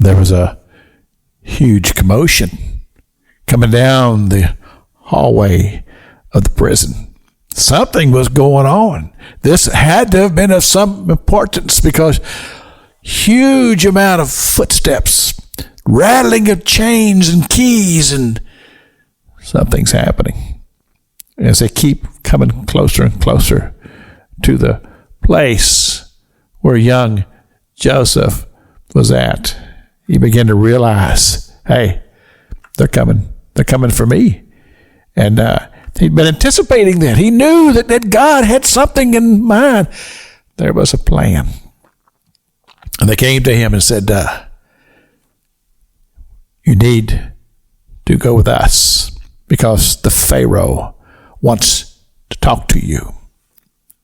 there was a huge commotion coming down the hallway of the prison. Something was going on. This had to have been of some importance, because huge amount of footsteps, rattling of chains and keys, and something's happening as they keep coming closer and closer to the place where young Joseph was at. He began to realize, hey, they're coming for me. And he'd been anticipating that. He knew that God had something in mind. There was a plan. And they came to him and said, you need to go with us because the Pharaoh wants to talk to you.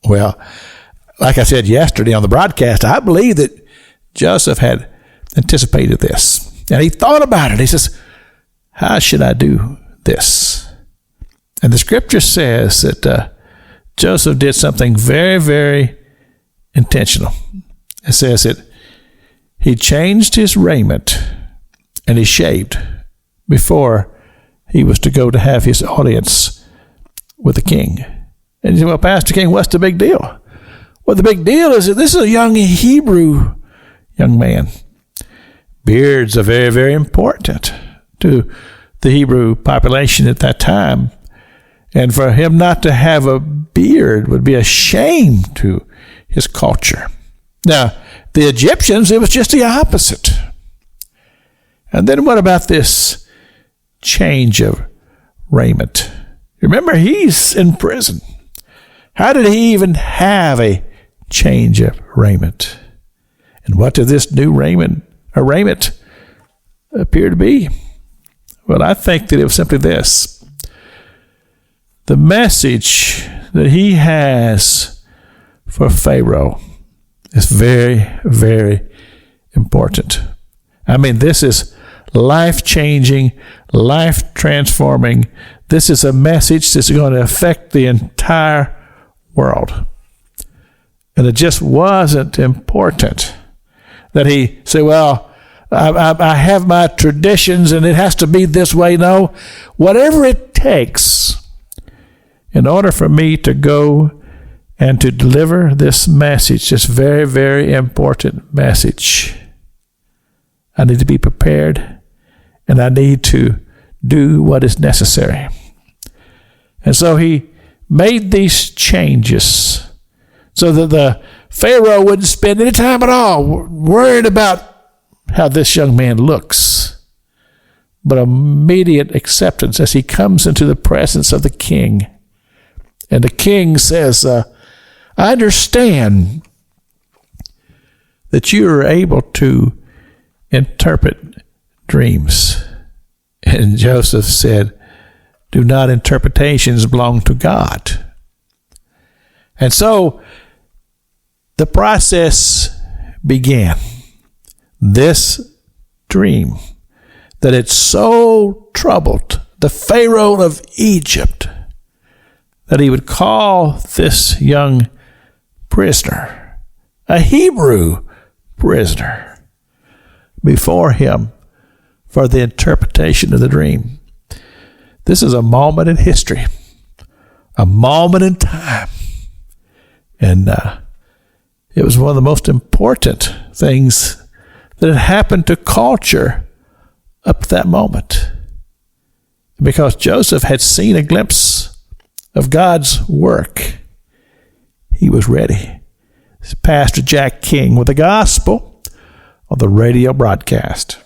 Well, like I said yesterday on the broadcast, I believe that Joseph had anticipated this. And he thought about it. He says, how should I do this? And the scripture says that Joseph did something very, very intentional. It says that he changed his raiment and he shaved before he was to go to have his audience with the king. And you say, well, Pastor King, what's the big deal? Well, the big deal is that this is a young Hebrew young man. Beards are very, very important to the Hebrew population at that time. And for him not to have a beard would be a shame to his culture. Now, the Egyptians, it was just the opposite. And then what about this change of raiment? Remember, he's in prison. How did he even have a change of raiment? And what did this new raiment appear to be? Well, I think that it was simply this. The message that he has for Pharaoh is very, very important. I mean, this is life-changing, life-transforming. This is a message that's going to affect the entire world. And it just wasn't important that he say, well, I have my traditions and it has to be this way. No, whatever it takes in order for me to go and to deliver this message, this very, very important message, I need to be prepared and I need to do what is necessary. And so he made these changes so that the Pharaoh wouldn't spend any time at all worried about how this young man looks, but immediate acceptance as he comes into the presence of the king. And the king says, I understand that you are able to interpret dreams. And Joseph said, do not interpretations belong to God? And so the process began. This dream that had so troubled the Pharaoh of Egypt that he would call this young prisoner, a Hebrew prisoner, before him for the interpretation of the dream. This is a moment in history, a moment in time. And it was one of the most important things that had happened to culture up to that moment. Because Joseph had seen a glimpse of God's work, he was ready. This is Pastor Jack King with the gospel on the radio broadcast.